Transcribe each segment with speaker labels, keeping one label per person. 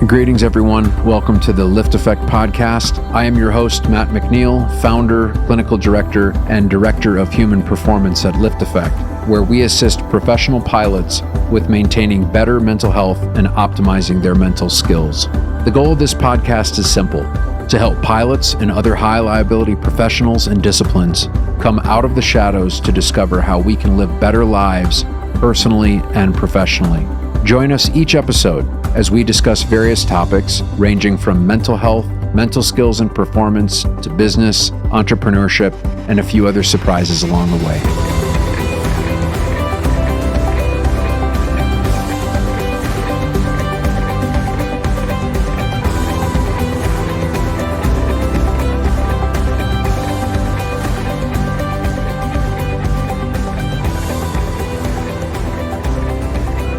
Speaker 1: Greetings, everyone. Welcome to the LiftAffect podcast. I am your host, Matt McNeil, founder, clinical director, and director of human performance at LiftAffect, where we assist professional pilots with maintaining better mental health and optimizing their mental skills. The goal of this podcast is simple: to help pilots and other high liability professionals and disciplines come out of the shadows to discover how we can live better lives personally and professionally. Join us each episode as we discuss various topics ranging from mental health, mental skills and performance, to business, entrepreneurship, and a few other surprises along the way.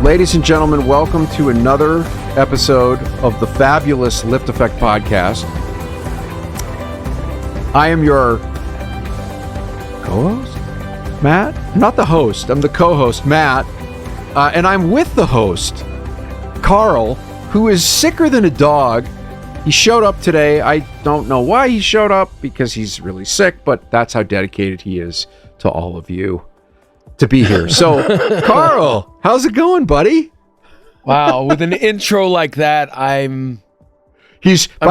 Speaker 1: Ladies and gentlemen, welcome to another episode of the fabulous LiftAffect podcast. I am your co-host, Matt? I'm not the host, I'm the co-host, Matt. And I'm with the host, Karl, who is sicker than a dog. He showed up today. I don't know why he showed up, because he's really sick, but that's how dedicated he is to all of you to be here. So, Karl, how's it going, buddy?
Speaker 2: Wow, with an intro like that,
Speaker 1: By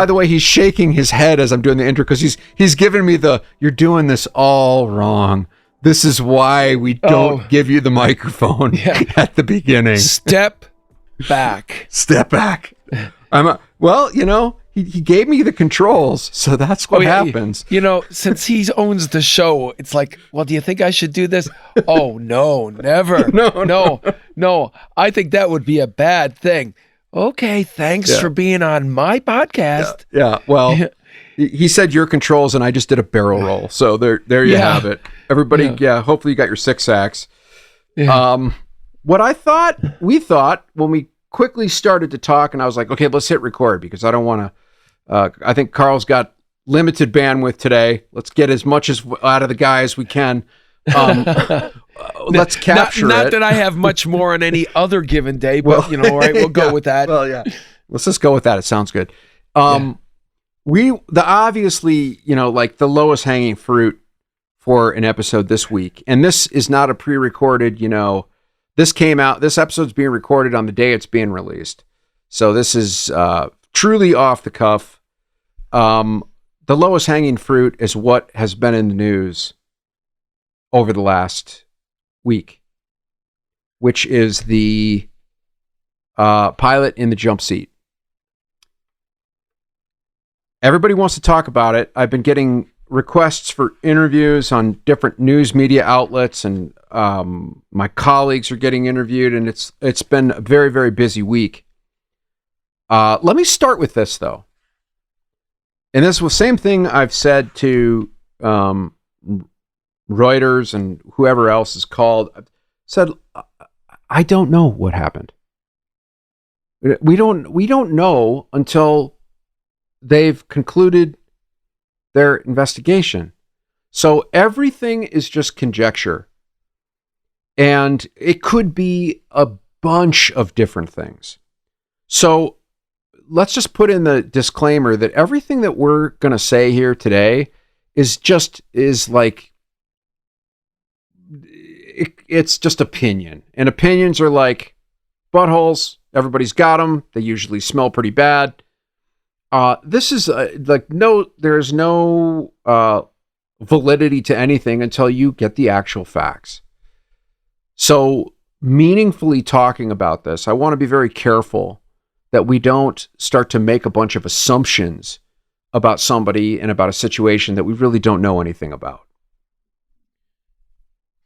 Speaker 1: the way, he's shaking his head as I'm doing the intro, because he's giving me you're doing this all wrong. This is why we don't give you the microphone at the beginning.
Speaker 2: Step back.
Speaker 1: Step back. He gave me the controls, so that's what happens.
Speaker 2: Since he owns the show, it's like, well, do you think I should do this? Oh, no, never. No. I think that would be a bad thing. Okay, thanks for being on my podcast.
Speaker 1: Yeah. Well, he said your controls, and I just did a barrel roll. So there you have it. Everybody, hopefully you got your 6 sacks. Yeah. What we thought when we quickly started to talk, and I was like, okay, let's hit record, because I don't want to. I think Karl's got limited bandwidth today. Let's get as much out of the guy as we can. Let's capture
Speaker 2: not
Speaker 1: it.
Speaker 2: That I have much more on any other given day, but all right, we'll go with that.
Speaker 1: Well, yeah. Let's just go with that. It sounds good. Obviously, like the lowest hanging fruit for an episode this week, and this is not a pre-recorded, this came out, this episode's being recorded on the day it's being released. So this is truly off the cuff. The lowest hanging fruit is what has been in the news over the last week, which is the pilot in the jump seat. Everybody wants to talk about it. I've been getting requests for interviews on different news media outlets, and my colleagues are getting interviewed, and it's been a very, very busy week. Let me start with this, though. And this was the same thing I've said to Reuters and whoever else is called. I've said, I don't know what happened. We don't know until they've concluded their investigation. So everything is just conjecture. And it could be a bunch of different things. So let's just put in the disclaimer that everything that we're going to say here today it's just opinion. And opinions are like buttholes. Everybody's got them. They usually smell pretty bad. This is there's no validity to anything until you get the actual facts. So meaningfully talking about this, I want to be very careful that we don't start to make a bunch of assumptions about somebody and about a situation that we really don't know anything about.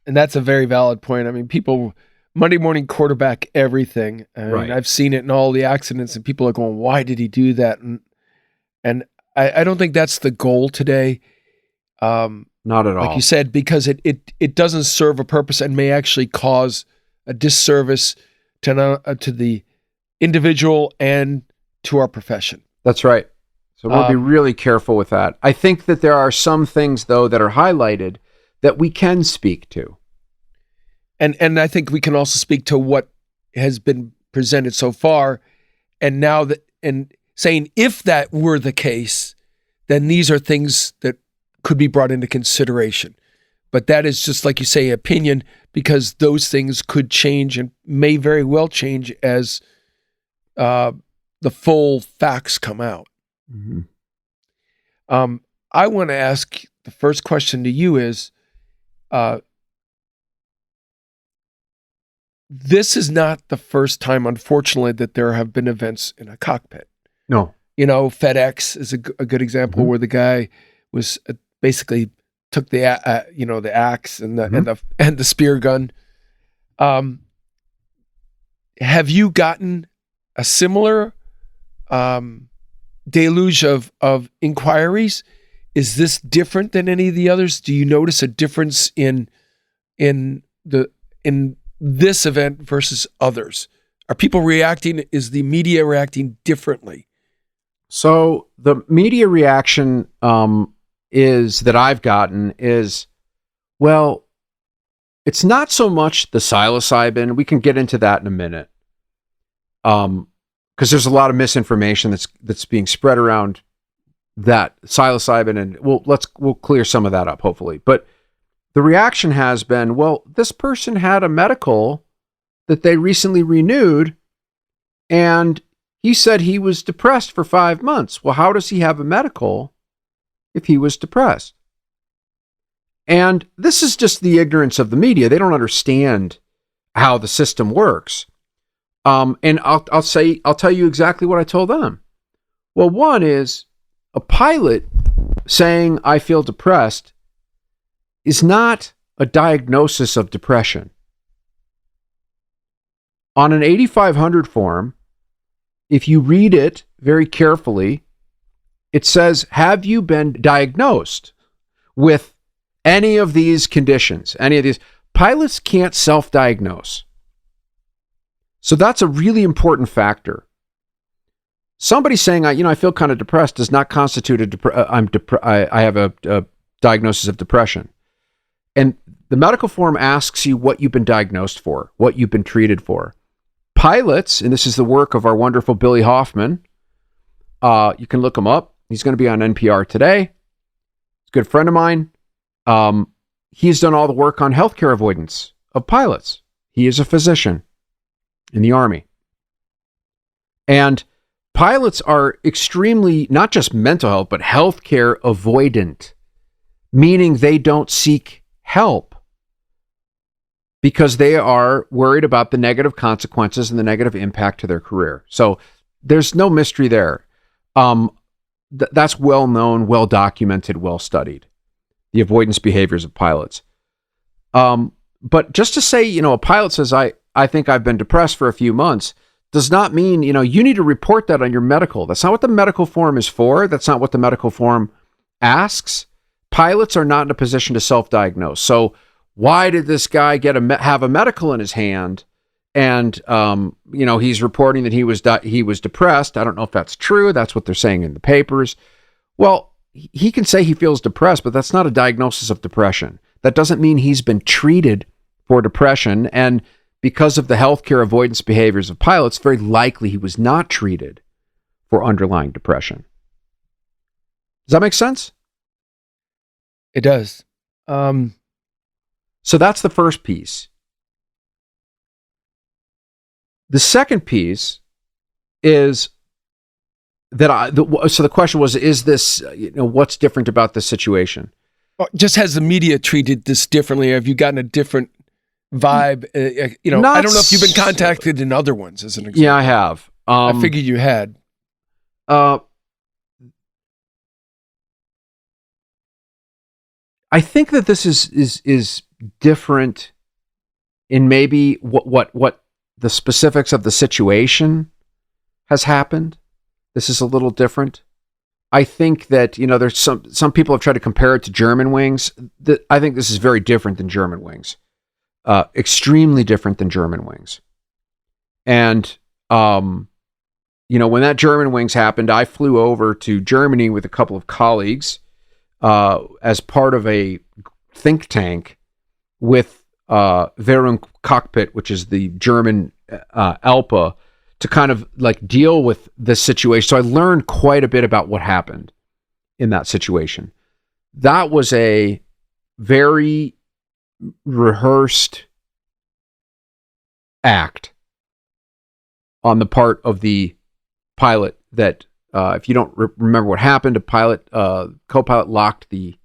Speaker 2: And that's a very valid point. I mean, people Monday morning quarterback everything. Right. I've seen it in all the accidents, and people are going, why did he do that? And I don't think that's the goal today.
Speaker 1: Not at all.
Speaker 2: Like you said, because it doesn't serve a purpose and may actually cause a disservice to the individual and to our profession.
Speaker 1: That's right. So we'll be really careful with that. I think that there are some things, though, that are highlighted that we can speak to.
Speaker 2: And I think we can also speak to what has been presented so far. And now that and saying if that were the case, then these are things that could be brought into consideration. But that is just, like you say, opinion, because those things could change and may very well change as the full facts come out.
Speaker 1: Mm-hmm.
Speaker 2: I want to ask, the first question to you is, this is not the first time, unfortunately, that there have been events in a cockpit.
Speaker 1: No.
Speaker 2: FedEx is a good example, where the guy was basically took the axe and the spear gun. Have you gotten a similar deluge of inquiries? Is this different than any of the others? Do you notice a difference in this event versus others? Are people reacting? Is the media reacting differently?
Speaker 1: So the media reaction is that I've gotten is, well, it's not so much the psilocybin. We can get into that in a minute, because there's a lot of misinformation that's being spread around that psilocybin, and we'll clear some of that up, hopefully. But the reaction has been, well, this person had a medical that they recently renewed, and he said he was depressed for 5 months. Well, how does he have a medical if he was depressed? And this is just the ignorance of the media. They don't understand how the system works. And I'll tell you exactly what I told them. Well, one is, a pilot saying I feel depressed is not a diagnosis of depression. On an 8500 form, if you read it very carefully, it says, have you been diagnosed with any of these conditions? Any of these? Pilots can't self-diagnose. So that's a really important factor. Somebody saying, I feel kind of depressed does not constitute I have a diagnosis of depression. And the medical form asks you what you've been diagnosed for, what you've been treated for. Pilots, and this is the work of our wonderful Billy Hoffman. You can look him up. He's going to be on NPR today. He's a good friend of mine. He's done all the work on healthcare avoidance of pilots. He is a physician in the Army. And pilots are extremely, not just mental health, but healthcare avoidant, meaning they don't seek help because they are worried about the negative consequences and the negative impact to their career. So there's no mystery there. That's well known, well documented, well studied, the avoidance behaviors of pilots. But just to say, a pilot says, I think I've been depressed for a few months, does not mean, you need to report that on your medical. That's not what the medical form is for. That's not what the medical form asks. Pilots are not in a position to self-diagnose. So why did this guy have a medical in his hand? And, he's reporting that he was depressed. I don't know if that's true. That's what they're saying in the papers. Well, he can say he feels depressed, but that's not a diagnosis of depression. That doesn't mean he's been treated for depression. And because of the healthcare avoidance behaviors of pilots, very likely he was not treated for underlying depression. Does that make sense?
Speaker 2: It does.
Speaker 1: So that's the first piece. The second piece is that so the question was, is this, what's different about this situation?
Speaker 2: Just has the media treated this differently? Have you gotten a different vibe? I don't know if you've been contacted in other ones, as an example.
Speaker 1: Yeah, I have.
Speaker 2: I figured you had.
Speaker 1: I think that this is different in maybe what the specifics of the situation has happened. This is a little different. I think that, there's some people have tried to compare it to German wings. I think this is very different than German wings. Extremely different than German wings. And, when that German wings happened, I flew over to Germany with a couple of colleagues as part of a think tank with Währung Cockpit, which is the German ALPA, to kind of like deal with this situation. So I learned quite a bit about what happened in that situation. That was a very rehearsed act on the part of the pilot that, if you don't remember what happened, co-pilot locked the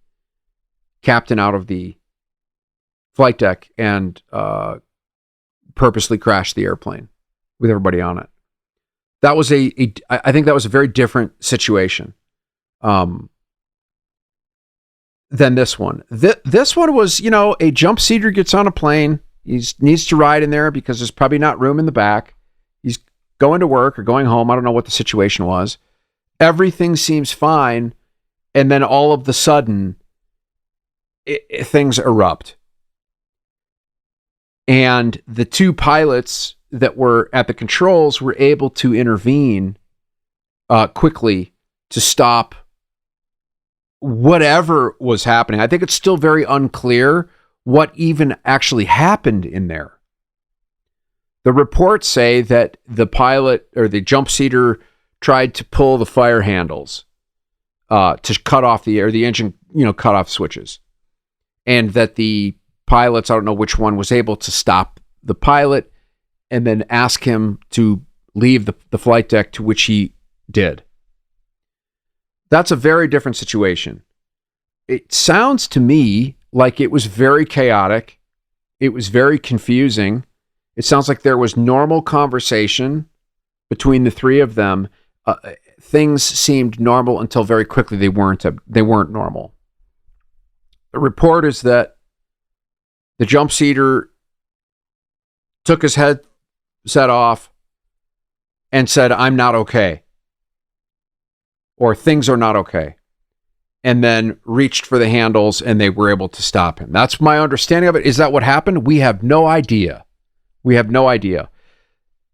Speaker 1: captain out of the flight deck and purposely crashed the airplane with everybody on it. That was I think that was a very different situation than this one. This one was, a jump seater gets on a plane. He needs to ride in there because there's probably not room in the back. He's going to work or going home. I don't know what the situation was. Everything seems fine. And then all of the sudden, things erupt. And the two pilots that were at the controls were able to intervene quickly to stop whatever was happening. I think it's still very unclear what even actually happened in there. The reports say that the pilot or the jump seater tried to pull the fire handles to cut off the engine, cut off switches. And that the pilots, I don't know which one, was able to stop the pilot and then ask him to leave the flight deck, to which he did. That's a very different situation. It sounds to me like it was very chaotic. It was very confusing. It sounds like there was normal conversation between the three of them. Things seemed normal until very quickly they weren't normal. The report is that the jump seater took his headset off and said, "I'm not okay," or "things are not okay," and then reached for the handles and they were able to stop him. That's my understanding of it. Is that what happened? We have no idea.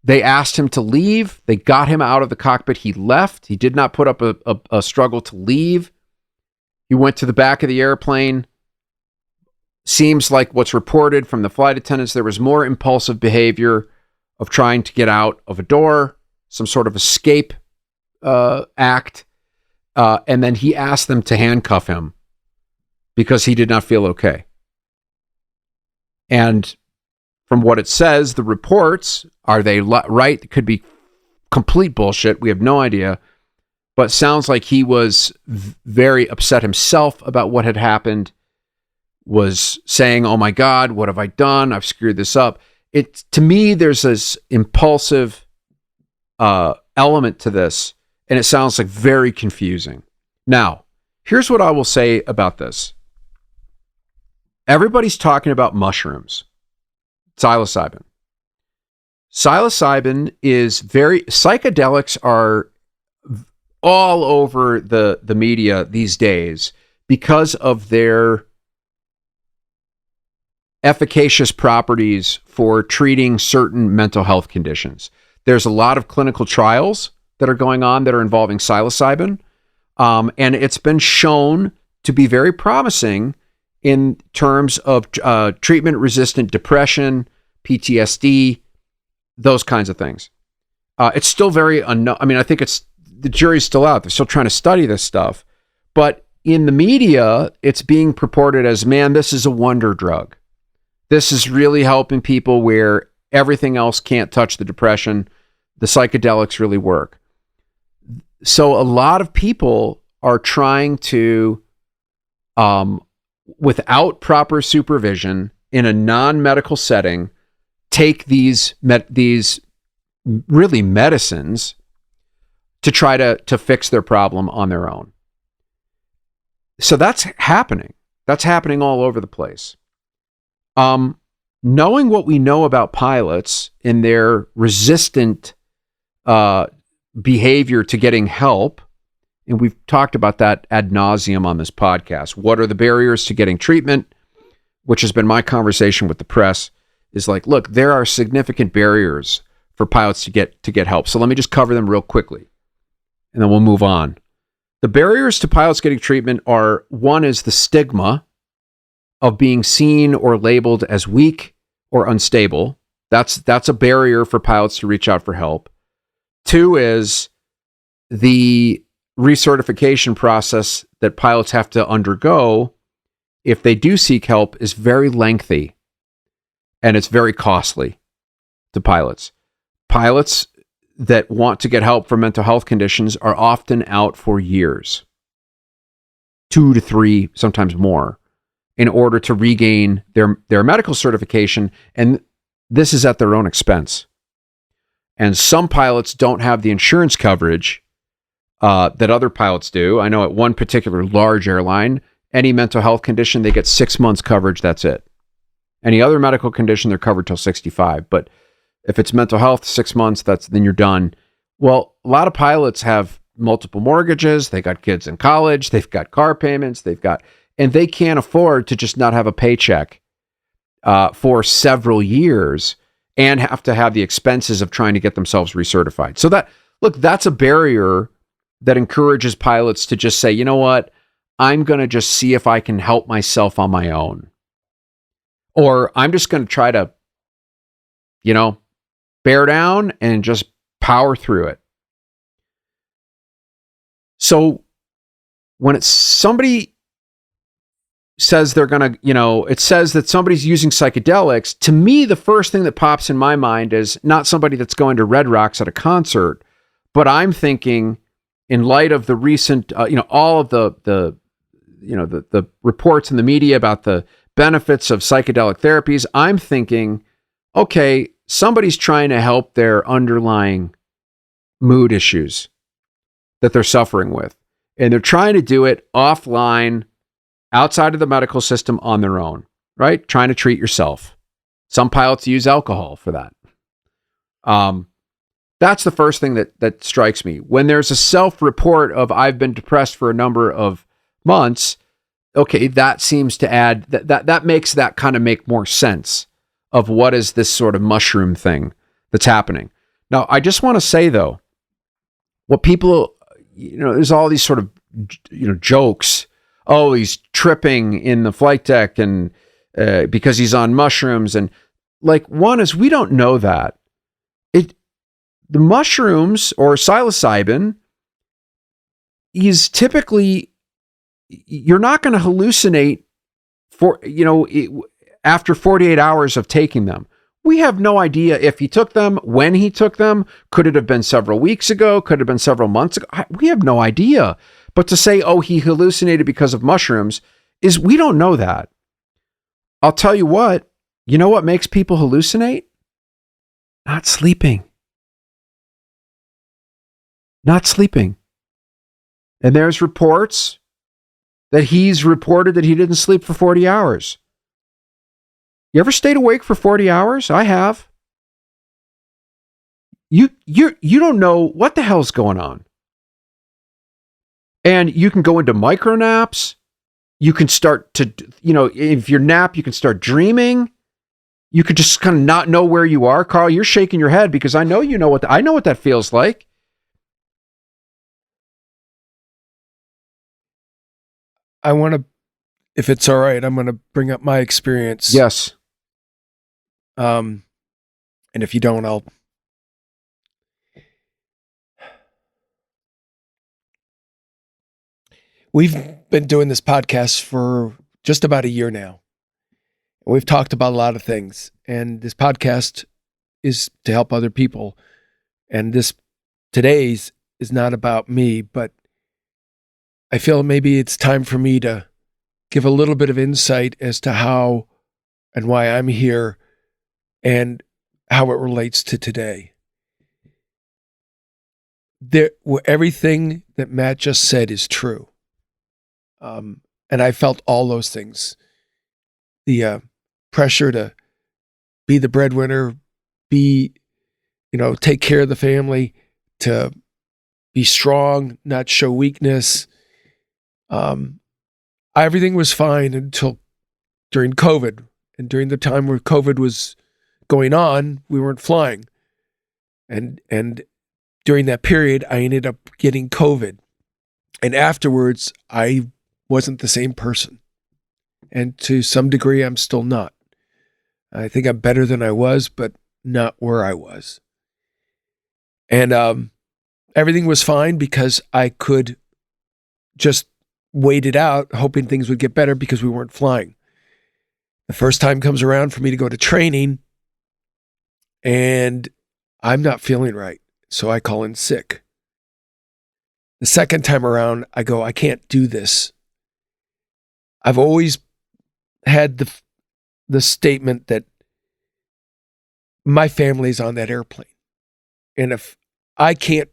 Speaker 1: They asked him to leave. They got him out of the cockpit. He left. He did not put up a struggle to leave. He went to the back of the airplane. Seems like what's reported from the flight attendants, there was more impulsive behavior of trying to get out of a door, some sort of escape act. And then he asked them to handcuff him because he did not feel okay. And from what it says, the reports, are they right? It could be complete bullshit. We have no idea. But sounds like he was very upset himself about what had happened, was saying, "Oh my God, what have I done? I've screwed this up." To me, there's this impulsive element to this, and it sounds like very confusing. Now, here's what I will say about this. Everybody's talking about mushrooms. Psilocybin. Psilocybin is psychedelics are all over the media these days because of their efficacious properties for treating certain mental health conditions. There's a lot of clinical trials that are going on that are involving psilocybin, and it's been shown to be very promising in terms of treatment-resistant depression, PTSD, those kinds of things. It's still very unknown. I mean, I think the jury's still out. They're still trying to study this stuff. But in the media, it's being purported as, man, this is a wonder drug. This is really helping people where everything else can't touch the depression. The psychedelics really work. So a lot of people are trying to, without proper supervision, in a non-medical setting, take these really medicines to try to fix their problem on their own. So that's happening. That's happening all over the place. Knowing what we know about pilots and their resistant behavior to getting help, and we've talked about that ad nauseum on this podcast. What are the barriers to getting treatment? Which has been my conversation with the press, is like, look, there are significant barriers for pilots to get help. So let me just cover them real quickly, and then we'll move on. The barriers to pilots getting treatment are, one is the stigma of being seen or labeled as weak or unstable. That's a barrier for pilots to reach out for help. Two is the recertification process that pilots have to undergo if they do seek help is very lengthy and it's very costly to pilots. Pilots that want to get help for mental health conditions are often out for years, 2 to 3, sometimes more, in order to regain their medical certification, and this is at their own expense. And some pilots don't have the insurance coverage that other pilots do. I know at one particular large airline, any mental health condition, they get 6 months coverage, that's it. Any other medical condition, they're covered till 65. But if it's mental health, 6 months, then you're done. Well, a lot of pilots have multiple mortgages. They got kids in college. They've got car payments. And they can't afford to just not have a paycheck for several years and have to have the expenses of trying to get themselves recertified. So that's a barrier that encourages pilots to just say, you know what, I'm going to just see if I can help myself on my own. Or I'm just going to try to, bear down and just power through it. So when somebody says they're going to, it says that somebody's using psychedelics, to me, the first thing that pops in my mind is not somebody that's going to Red Rocks at a concert, but I'm thinking in light of the recent, all of the reports in the media about the benefits of psychedelic therapies, I'm thinking, okay, somebody's trying to help their underlying mood issues that they're suffering with. And they're trying to do it offline, outside of the medical system on their own, right? Trying to treat yourself. Some pilots use alcohol for that. That's the first thing that strikes me. When there's a self-report of I've been depressed for a number of months, okay, that seems to add, that makes that kind of make more sense of what is this sort of mushroom thing that's happening. Now, I just want to say, though, what people, there's all these sort of, jokes. Oh, he's tripping in the flight deck and because he's on mushrooms. And one is, we don't know that. The mushrooms or psilocybin is typically, you're not going to hallucinate after 48 hours of taking them. We have no idea if he took them, when he took them. Could it have been several weeks ago? Could it have been several months ago? We have no idea. But to say, oh, he hallucinated because of mushrooms, we don't know that. I'll tell you what makes people hallucinate? Not sleeping. Not sleeping. And there's reports that he's reported that he didn't sleep for 40 hours. You ever stayed awake for 40 hours? I have. You don't know what the hell's going on. And you can go into micro naps. You can start to, if you nap, you can start dreaming. You could just kind of not know where you are. Karl, you're shaking your head because I know I know what that feels like.
Speaker 2: I want to, if it's all right, I'm going to bring up my experience.
Speaker 1: Yes.
Speaker 2: And if you don't, I'll. We've been doing this podcast for just about a year now. And we've talked about a lot of things. And this podcast is to help other people. And today's is not about me, but I feel maybe it's time for me to give a little bit of insight as to how and why I'm here and how it relates to today. Everything that Matt just said is true. And I felt all those things. The pressure to be the breadwinner, take care of the family, to be strong, not show weakness. Everything was fine until during COVID. And during the time where COVID was going on, we weren't flying. And during that period, I ended up getting COVID. And afterwards, I wasn't the same person. And to some degree, I'm still not. I think I'm better than I was, but not where I was. And everything was fine because I could just wait it out, hoping things would get better because we weren't flying. The first time comes around for me to go to training, and I'm not feeling right, so I call in sick. The second time around, I go, I can't do this. I've always had the statement that my family's on that airplane. And if I can't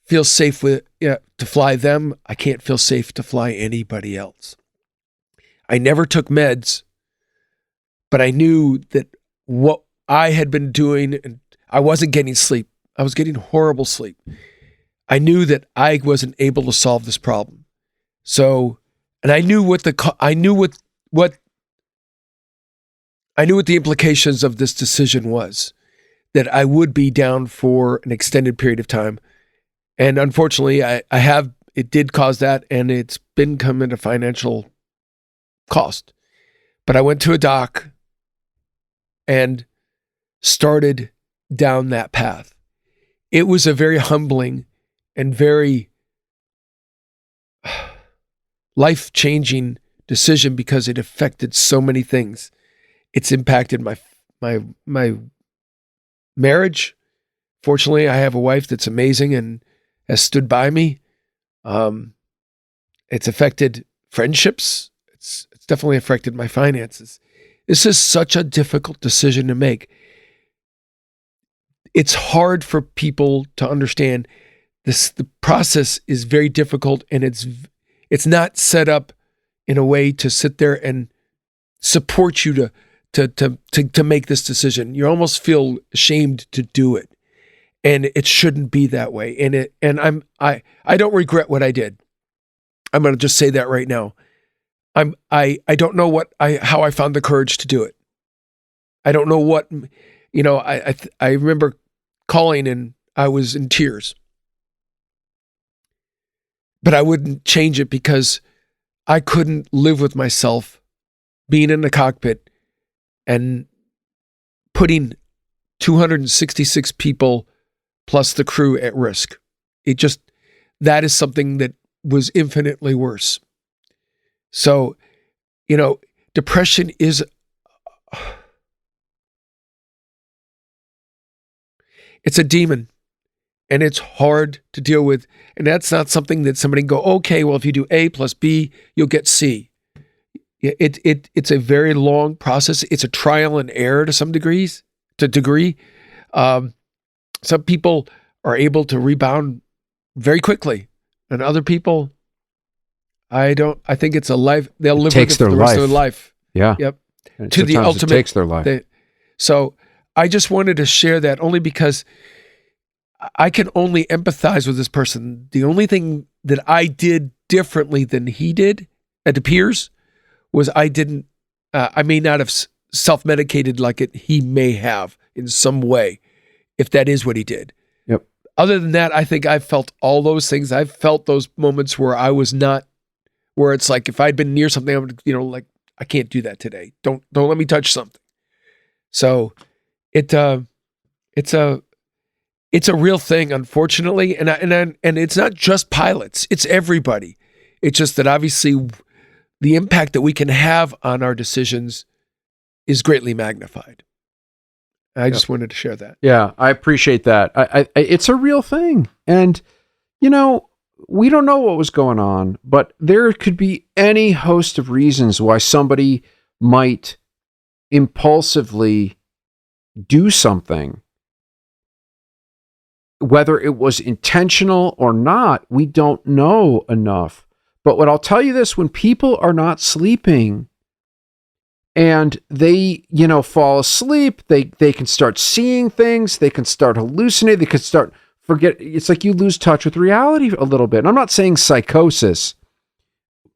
Speaker 2: feel safe to fly them, I can't feel safe to fly anybody else. I never took meds, but I knew that what I had been doing, and I wasn't getting sleep. I was getting horrible sleep. I knew that I wasn't able to solve this problem. So, and I knew what the implications of this decision was, that I would be down for an extended period of time. And unfortunately, it did cause that, and it's been coming at a financial cost. But I went to a doc and started down that path. It was a very humbling and very life-changing decision because it affected so many things. It's impacted my marriage. Fortunately, I have a wife that's amazing and has stood by me. It's affected friendships. It's definitely affected my finances. This is such a difficult decision to make. It's hard for people to understand this. The process is very difficult, and it's not set up in a way to sit there and support you to make this decision. You almost feel ashamed to do it, and it shouldn't be that way. And I don't regret what I did. I'm going to just say that right now. I don't know how I found the courage to do it. I don't know what, I remember calling and I was in tears, but I wouldn't change it because I couldn't live with myself being in the cockpit and putting 266 people plus the crew at risk. That is something that was infinitely worse. So, depression is, it's a demon, and it's hard to deal with. And that's not something that somebody can go, okay, well, if you do A plus B, you'll get C. It's a very long process. It's a trial and error to some degree. Some people are able to rebound very quickly, and other people, I think it's a life. They'll live with it for the rest of their life.
Speaker 1: Yeah.
Speaker 2: Yep. To the ultimate.
Speaker 1: It takes their life.
Speaker 2: So I just wanted to share that only because I can only empathize with this person. The only thing that I did differently than he did, it appears, was I may not have self-medicated like he may have in some way, if that is what he did.
Speaker 1: Yep.
Speaker 2: Other than that, I think I've felt all those things. I've felt those moments where I was not, where it's like, if I'd been near something, I would, I can't do that today. Don't let me touch something. So it's a real thing, unfortunately. And it's not just pilots, it's everybody. It's just that obviously the impact that we can have on our decisions is greatly magnified. I just wanted to share that.
Speaker 1: Yeah, I appreciate that. It's a real thing. And, we don't know what was going on, but there could be any host of reasons why somebody might impulsively do something. Whether it was intentional or not, we don't know enough. But what I'll tell you this, when people are not sleeping and they, fall asleep, they can start seeing things, they can start hallucinating, they can start forget. It's like you lose touch with reality a little bit. And I'm not saying psychosis.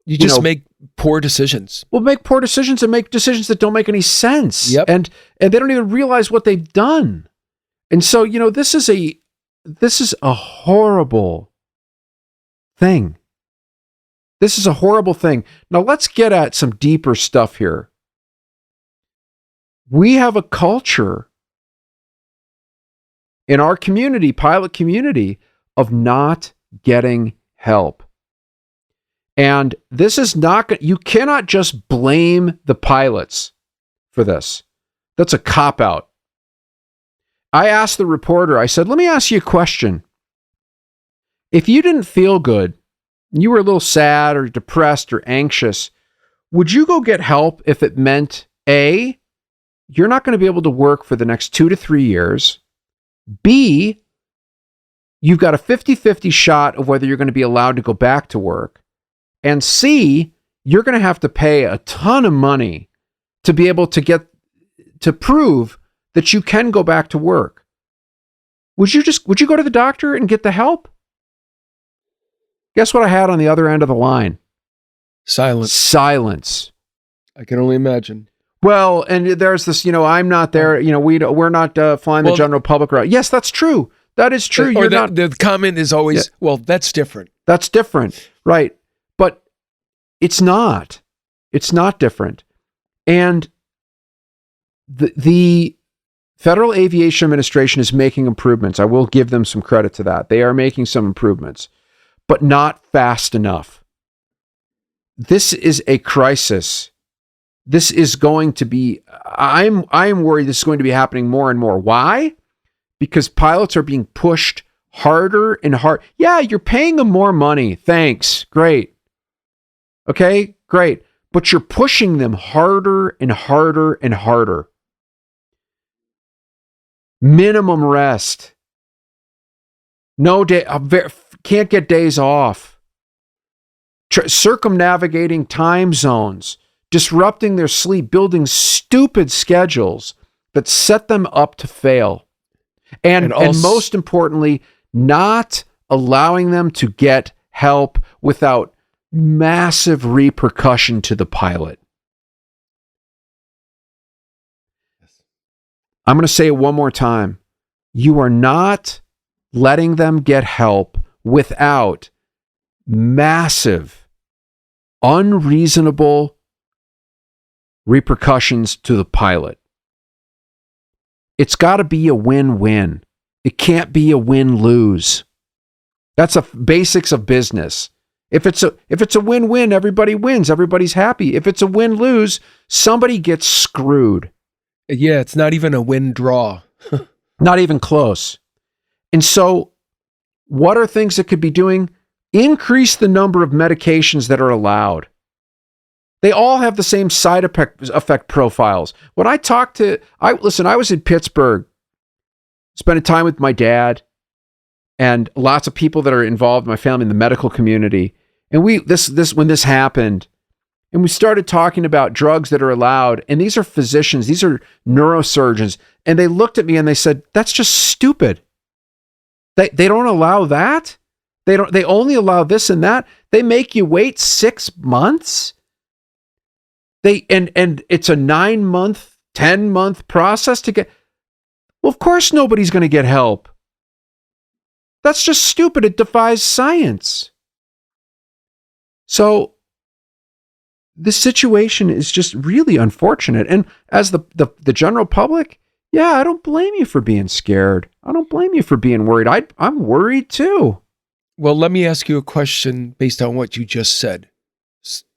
Speaker 2: You just make poor decisions.
Speaker 1: Well, make poor decisions and make decisions that don't make any sense.
Speaker 2: Yep.
Speaker 1: And they don't even realize what they've done. And so, this is a horrible thing. This is a horrible thing. Now let's get at some deeper stuff here. We have a culture in our community, pilot community, of not getting help. And this is not, you cannot just blame the pilots for this. That's a cop-out. I asked the reporter, I said, let me ask you a question. If you didn't feel good, you were a little sad or depressed or anxious, would you go get help if it meant A, you're not going to be able to work for the next 2 to 3 years, B, you've got a 50-50 shot of whether you're going to be allowed to go back to work, and C, you're going to have to pay a ton of money to be able to get to prove that you can go back to work? Would you go to the doctor and get the help? Guess what I had on the other end of the line? Silence.
Speaker 2: I can only imagine.
Speaker 1: Well, and there's this, I'm not there, we're not flying the general public around. Yes, that's true. That is true.
Speaker 2: The comment is always, well, that's different.
Speaker 1: That's different. Right. But it's not. It's not different. And the Federal Aviation Administration is making improvements. I will give them some credit to that. They are making some improvements, but not fast enough. This is a crisis. This is going to be, I'm worried this is going to be happening more and more. Why? Because pilots are being pushed harder and harder. Yeah, you're paying them more money. Thanks. Great. Okay, great. But you're pushing them harder and harder and harder. Minimum rest. No day, can't get days off. Circumnavigating time zones. Disrupting their sleep, building stupid schedules that set them up to fail. And most importantly, not allowing them to get help without massive repercussion to the pilot. I'm going to say it one more time. You are not letting them get help without massive, unreasonable repercussions to the pilot. It's got to be a win-win. It can't be a win-lose. That's the basics of business. If it's a win-win, everybody wins. Everybody's happy. If it's a win-lose, somebody gets screwed.
Speaker 2: Yeah, it's not even a win-draw.
Speaker 1: Not even close. And so, what are things that could be doing? Increase the number of medications that are allowed. They all have the same side effect profiles. When I talk to, I was in Pittsburgh, spending time with my dad and lots of people that are involved in my family in the medical community. And when this happened, and we started talking about drugs that are allowed, and these are physicians, these are neurosurgeons, and they looked at me and they said, that's just stupid. They don't allow that. They only allow this and that. They make you wait 6 months. And it's a 9-month, 10-month process to get. Well, of course nobody's going to get help. That's just stupid. It defies science. So this situation is just really unfortunate. And as the general public, yeah, I don't blame you for being scared. I don't blame you for being worried. I'm worried too.
Speaker 2: Well, let me ask you a question based on what you just said,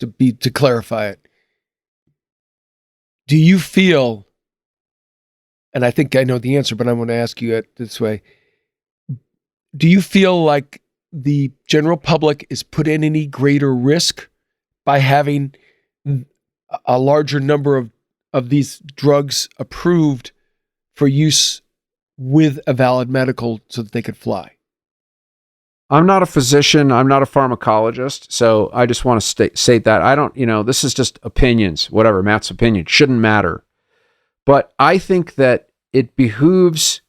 Speaker 2: to clarify it. Do you feel, and I think I know the answer, but I'm going to ask you it this way. Do you feel like the general public is put in any greater risk by having a larger number of these drugs approved for use with a valid medical so that they could fly?
Speaker 1: I'm not a physician. I'm not a pharmacologist. So I just want to state that. I don't, this is just opinions, whatever, Matt's opinion. Shouldn't matter. But I think that it behooves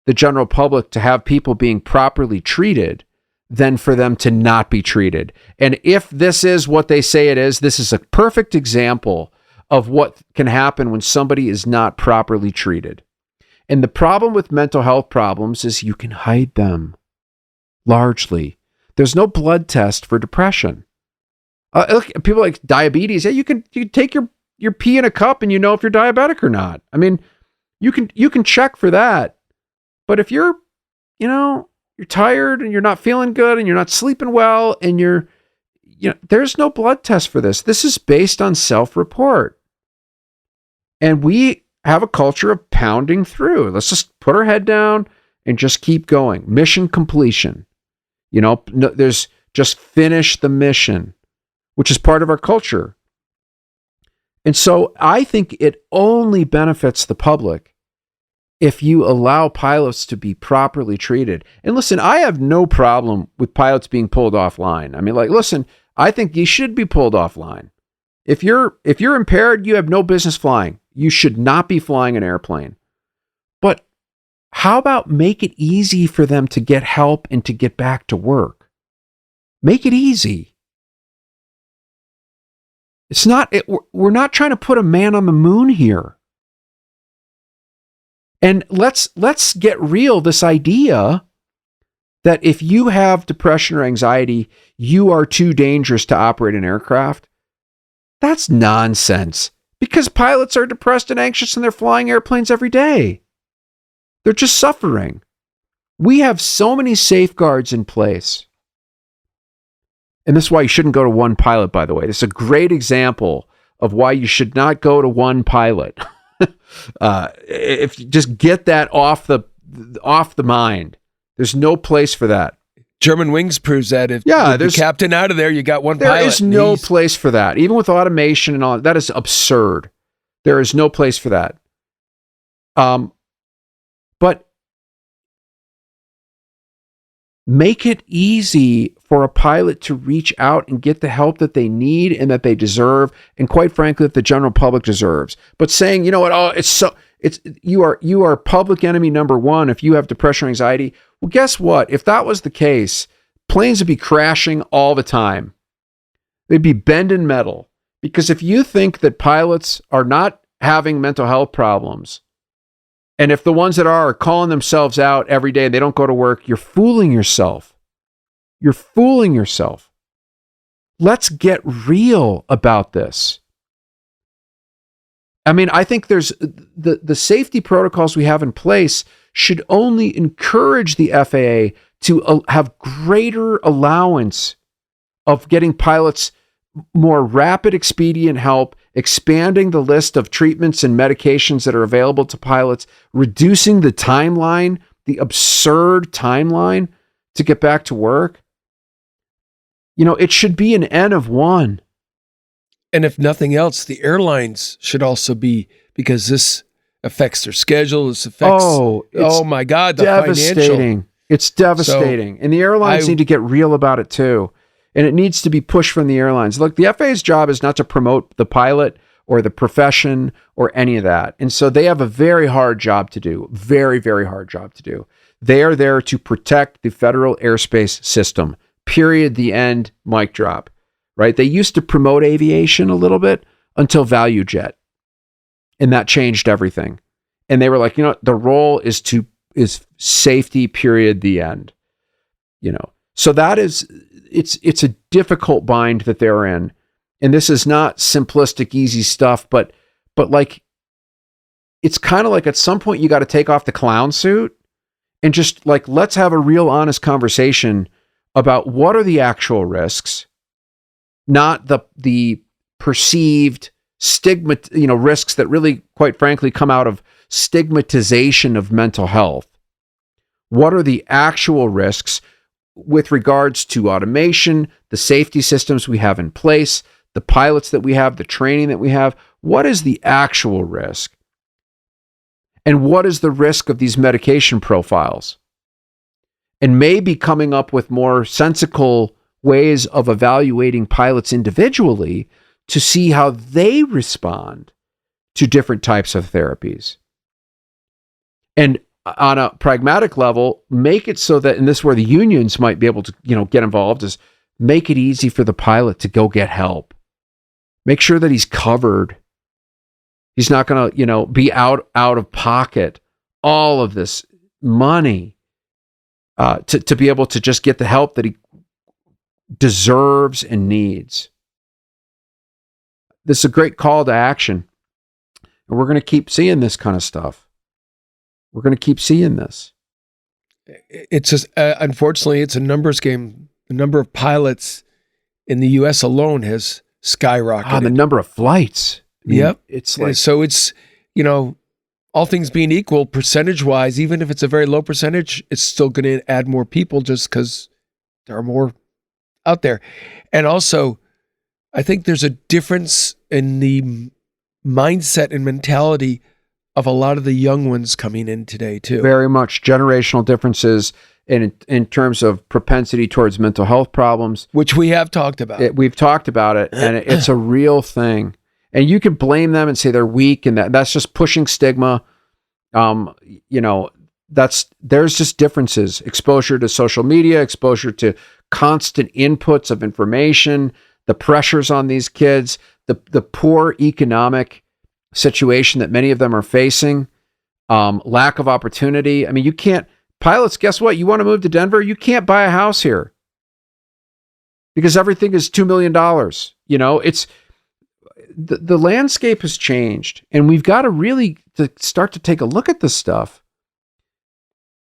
Speaker 1: the general public to have people being properly treated than for them to not be treated. And if this is what they say it is, this is a perfect example of what can happen when somebody is not properly treated. And the problem with mental health problems is you can hide them. Largely, there's no blood test for depression. People like diabetes. Yeah, you can take your pee in a cup and you know if you're diabetic or not. I mean, you can check for that. But if you're, you're tired and you're not feeling good and you're not sleeping well and there's no blood test for this. This is based on self-report. And we have a culture of pounding through. Let's just put our head down and just keep going. Mission completion. There's just finish the mission, which is part of our culture. And so I think it only benefits the public if you allow pilots to be properly treated. And listen, I have no problem with pilots being pulled offline. I mean, listen, I think you should be pulled offline. If you're impaired, you have no business flying. You should not be flying an airplane. But how about make it easy for them to get help and to get back to work? Make it easy. We're not trying to put a man on the moon here. And let's get real. This idea that if you have depression or anxiety, you are too dangerous to operate an aircraft. That's nonsense. Because pilots are depressed and anxious and they're flying airplanes every day. They're just suffering. We have so many safeguards in place. And this is why you shouldn't go to one pilot, by the way. This is a great example of why you should not go to one pilot. If you just get that off the mind. There's no place for that.
Speaker 2: German Wings proves that if the captain out of there, you got one pilot.
Speaker 1: There is no place for that. Even with automation and all that is absurd. There is no place for that. But make it easy for a pilot to reach out and get the help that they need and that they deserve, and quite frankly, that the general public deserves. But saying, you are public enemy number one if you have depression or anxiety. Well, guess what? If that was the case, planes would be crashing all the time. They'd be bending metal. Because if you think that pilots are not having mental health problems, and if the ones that are calling themselves out every day and they don't go to work, you're fooling yourself. You're fooling yourself. Let's get real about this. I mean, I think there's the safety protocols we have in place should only encourage the FAA to have greater allowance of getting pilots more rapid, expedient help, expanding the list of treatments and medications that are available to pilots, reducing the timeline, the absurd timeline to get back to work. It should be an N of 1.
Speaker 2: And if nothing else, the airlines should also be, because this affects their schedule. This affects, my God, the
Speaker 1: devastating.
Speaker 2: financial.
Speaker 1: It's devastating. And the airlines need to get real about it too. And it needs to be pushed from the airlines. Look, the FAA's job is not to promote the pilot or the profession or any of that. And so they have a very hard job to do. Very, very hard job to do. They are there to protect the federal airspace system. Period. The end. Mic drop. Right? They used to promote aviation a little bit until Value Jet. And that changed everything. And they were like, the role is safety, period, the end. So that is, it's a difficult bind that they're in. And this is not simplistic, easy stuff, but it's kind of like at some point you got to take off the clown suit and just let's have a real honest conversation about what are the actual risks, not the perceived stigma, risks that really, quite frankly, come out of stigmatization of mental health. What are the actual risks with regards to automation, the safety systems we have in place, the pilots that we have, the training that we have? What is the actual risk? And what is the risk of these medication profiles? And maybe coming up with more sensical ways of evaluating pilots individually to see how they respond to different types of therapies. And on a pragmatic level, make it so that, and this is where the unions might be able to, get involved, is make it easy for the pilot to go get help. Make sure that he's covered. He's not going to, be out of pocket all of this money to be able to just get the help that he deserves and needs. This is a great call to action. And we're going to keep seeing this kind of stuff. We're going to keep seeing this.
Speaker 2: It's just, unfortunately, it's a numbers game. The number of pilots in the U.S. alone has skyrocketed.
Speaker 1: The number of flights. I mean,
Speaker 2: Yep.
Speaker 1: It's like,
Speaker 2: so it's, all things being equal, percentage-wise, even if it's a very low percentage, it's still going to add more people just because there are more out there. And also, I think there's a difference in the mindset and mentality of a lot of the young ones coming in today, too.
Speaker 1: very much generational differences in terms of propensity towards mental health problems.
Speaker 2: Which we have talked about.
Speaker 1: We've talked about it, and it's a real thing. And you can blame them and say they're weak, and that's just pushing stigma. There's just differences. Exposure to social media, exposure to constant inputs of information, the pressures on these kids, the poor economic situation that many of them are facing, lack of opportunity. I mean, you can't, pilots, guess what? You want to move to Denver? You can't buy a house here because everything is $2 million. It's, the landscape has changed, and we've got to really start to take a look at this stuff,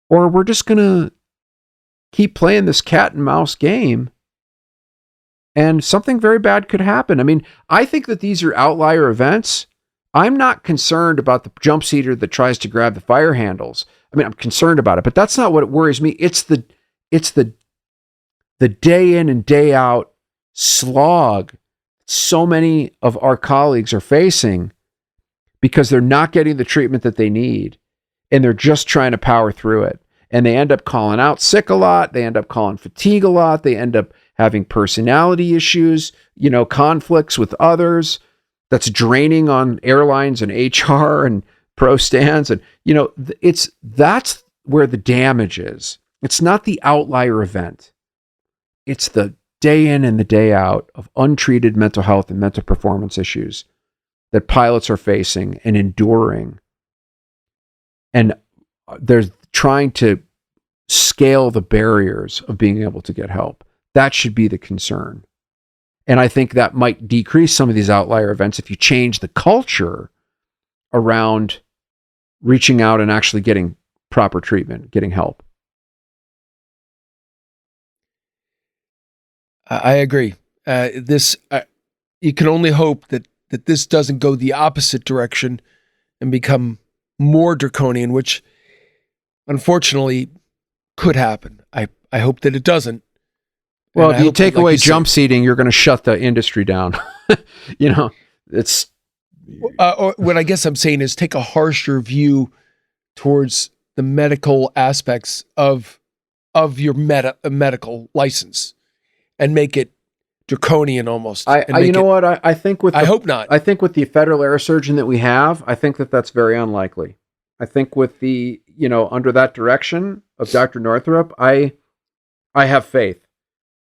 Speaker 1: or we're just going to keep playing this cat and mouse game, and something very bad could happen. I mean, I think that these are outlier events. I'm not concerned about the jump seater that tries to grab the fire handles. I mean, I'm concerned about it, but that's not what worries me. It's the day in and day out slog so many of our colleagues are facing because they're not getting the treatment that they need, and they're just trying to power through it. And they end up calling out sick a lot. They end up calling fatigue a lot. They end up having personality issues, conflicts with others. That's draining on airlines and HR and pro stands. And, that's where the damage is. It's not the outlier event. It's the day in and the day out of untreated mental health and mental performance issues that pilots are facing and enduring. And they're trying to scale the barriers of being able to get help. That should be the concern. And I think that might decrease some of these outlier events if you change the culture around reaching out and actually getting proper treatment, getting help.
Speaker 2: I agree. You can only hope that this doesn't go the opposite direction and become more draconian, which unfortunately could happen. I hope that it doesn't.
Speaker 1: Well, if you take away jump seating, you're going to shut the industry down. It's.
Speaker 2: Or what I guess I'm saying is take a harsher view towards the medical aspects of your medical license and make it draconian almost.
Speaker 1: I think with
Speaker 2: I hope not.
Speaker 1: I think with the federal air surgeon that we have, I think that that's very unlikely. I think with the, under that direction of Dr. Northrup, I have faith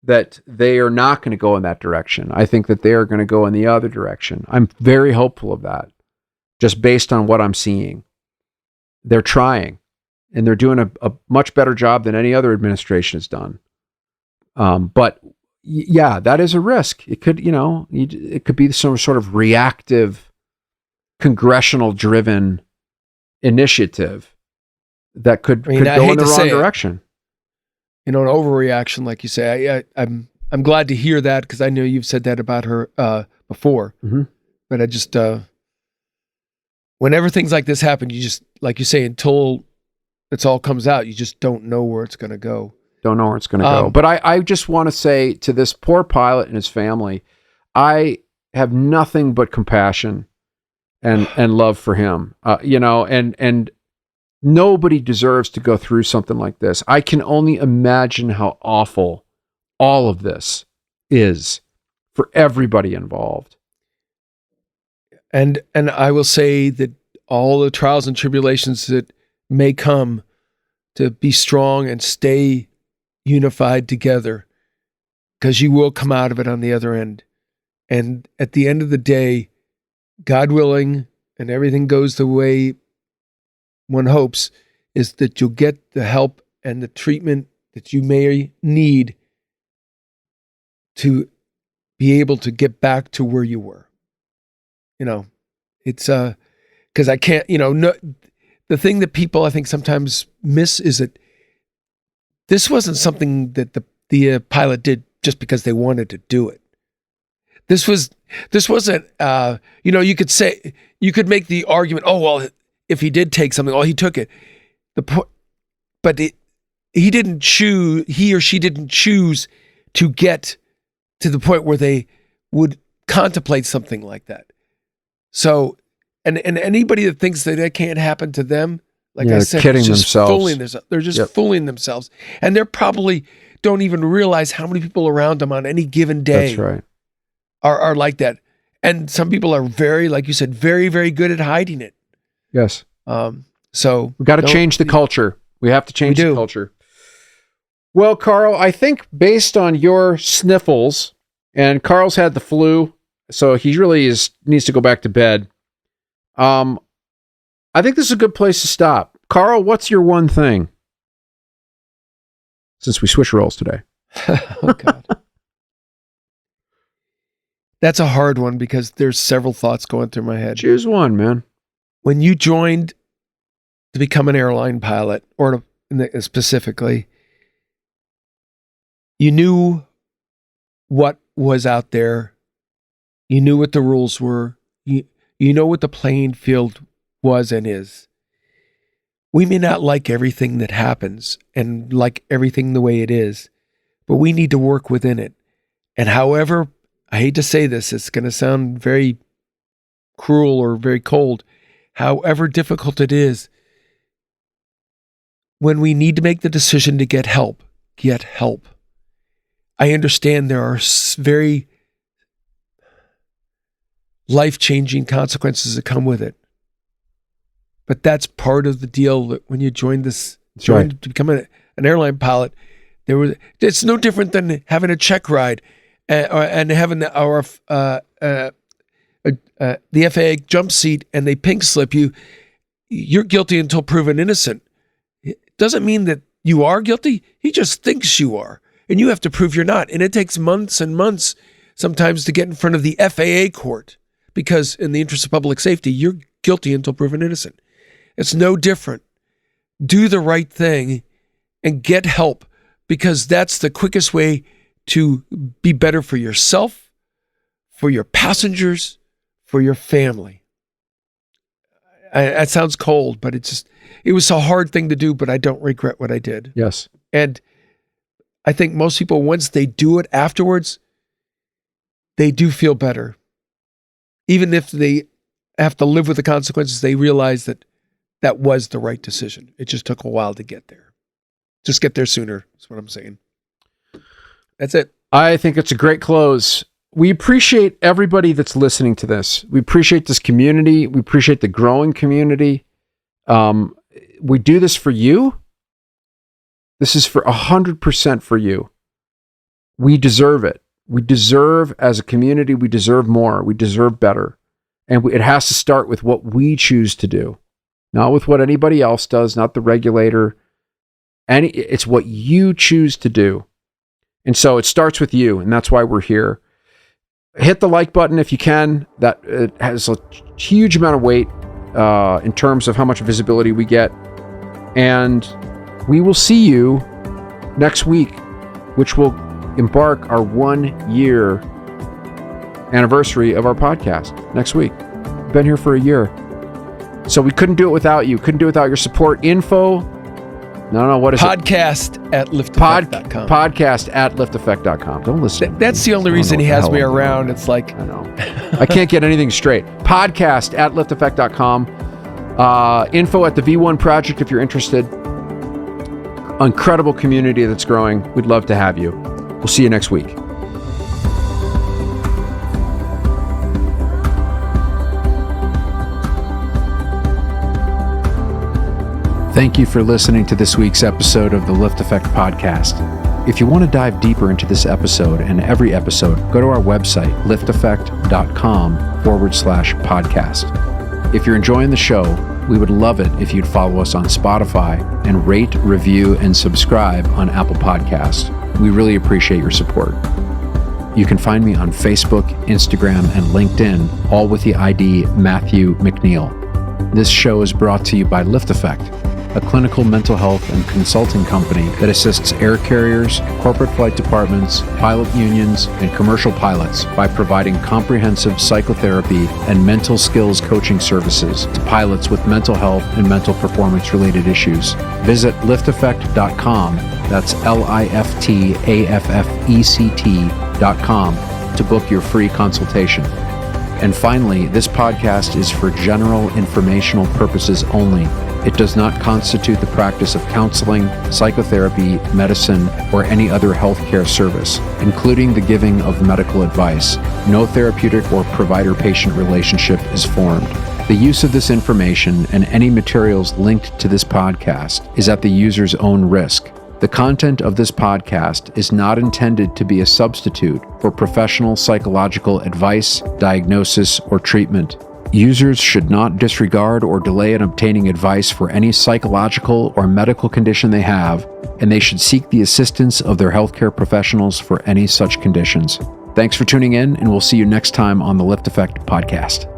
Speaker 1: that they are not going to go in that direction. I think that they are going to go in the other direction. I'm very hopeful of that, just based on what I'm seeing. They're trying, and they're doing a much better job than any other administration has done. But yeah, that is a risk. It could, it could be some sort of reactive, congressional-driven initiative that could go in the wrong direction.
Speaker 2: An overreaction, like you say. I'm glad to hear that because I know you've said that about her before.
Speaker 1: Mm-hmm.
Speaker 2: But I just whenever things like this happen, you just, like you say, until it's all comes out, you just don't know where it's going to go.
Speaker 1: Don't know where it's going to go. But I just want to say to this poor pilot and his family, I have nothing but compassion and love for him. And nobody deserves to go through something like this. I can only imagine how awful all of this is for everybody involved.
Speaker 2: And I will say that all the trials and tribulations that may come, to be strong and stay unified together, because you will come out of it on the other end. And at the end of the day, God willing, and everything goes the way one hopes, is that you'll get the help and the treatment that you may need to be able to get back to where you were. It's because I can't, the thing that people I think sometimes miss is that this wasn't something that the pilot did just because they wanted to do it. This wasn't, you could make the argument, oh, well, if he did take something, oh, he took it. He or she didn't choose to get to the point where they would contemplate something like that. So, and anybody that thinks that can't happen to them, like I said,
Speaker 1: kidding themselves.
Speaker 2: They're just fooling themselves. And they're probably don't even realize how many people around them on any given day
Speaker 1: That's right.
Speaker 2: are like that. And some people are very, like you said, very, very good at hiding it.
Speaker 1: Yes.
Speaker 2: So
Speaker 1: we've got to change the culture. We have to change the culture. Well, Karl, I think based on your sniffles, and Karl's had the flu, so he really needs to go back to bed. I think this is a good place to stop. Karl, what's your one thing? Since we switch roles today.
Speaker 2: Oh, God. That's a hard one because there's several thoughts going through my head.
Speaker 1: Choose one, man.
Speaker 2: When you joined to become an airline pilot, or specifically, you knew what was out there. You knew what the rules were. You know what the playing field was and is. We may not like everything that happens and like everything the way it is, but we need to work within it. And however, I hate to say this, it's going to sound very cruel or very cold. However difficult it is, when we need to make the decision to get help, get help. I understand there are very life-changing consequences that come with it. But that's part of the deal that when you join to become an airline pilot, it's no different than having a check ride and having the FAA jump seat and they pink slip you. You're guilty until proven innocent. It doesn't mean that you are guilty. He just thinks you are. And you have to prove you're not. And it takes months and months sometimes to get in front of the FAA court because in the interest of public safety, you're guilty until proven innocent. It's no different. Do the right thing and get help because that's the quickest way to be better for yourself, for your passengers, for your family. That sounds cold, but it was a hard thing to do, but I don't regret what I did.
Speaker 1: Yes.
Speaker 2: And I think most people, once they do it afterwards, they do feel better. Even if they have to live with the consequences, they realize that was the right decision. It just took a while to get there. Just get there sooner, is what I'm saying. That's it.
Speaker 1: I think it's a great close. We appreciate everybody that's listening to this. We appreciate this community. We appreciate the growing community. We do this for you. This is for 100% for you. We deserve it. We deserve, as a community, we deserve more. We deserve better. And it has to start with what we choose to do. Not with what anybody else does, not the regulator. It's what you choose to do. And so it starts with you, and that's why we're here. Hit the like button if you can. That it has a huge amount of weight in terms of how much visibility we get. And we will see you next week, which will embark our 1 year anniversary of our podcast next week. We've been here for a year. So we couldn't do it without you. Couldn't do it without your support. Info. No, what is
Speaker 2: podcast
Speaker 1: it?
Speaker 2: at LiftAffect.com.
Speaker 1: Podcast at LiftAffect.com. Don't listen.
Speaker 2: That's the only reason he has me around. It's like...
Speaker 1: I know. I can't get anything straight. Podcast at LiftAffect.com. Info at the V1 Project if you're interested. Incredible community that's growing. We'd love to have you. We'll see you next week. Thank you for listening to this week's episode of the LiftAffect podcast. If you want to dive deeper into this episode and every episode, go to our website, LiftAffect.com/podcast. If you're enjoying the show, we would love it if you'd follow us on Spotify and rate, review, and subscribe on Apple Podcasts. We really appreciate your support. You can find me on Facebook, Instagram, and LinkedIn, all with the ID Matthew McNeil. This show is brought to you by LiftAffect. a clinical mental health and consulting company that assists air carriers, corporate flight departments, pilot unions, and commercial pilots by providing comprehensive psychotherapy and mental skills coaching services to pilots with mental health and mental performance-related issues. Visit LiftAffect.com, that's LiftAffect.com, to book your free consultation. And finally, this podcast is for general informational purposes only. It does not constitute the practice of counseling, psychotherapy, medicine, or any other healthcare service, including the giving of medical advice. No therapeutic or provider-patient relationship is formed. The use of this information and any materials linked to this podcast is at the user's own risk. The content of this podcast is not intended to be a substitute for professional psychological advice, diagnosis, or treatment. Users should not disregard or delay in obtaining advice for any psychological or medical condition they have, and they should seek the assistance of their healthcare professionals for any such conditions. Thanks for tuning in, and we'll see you next time on the LiftAffect podcast.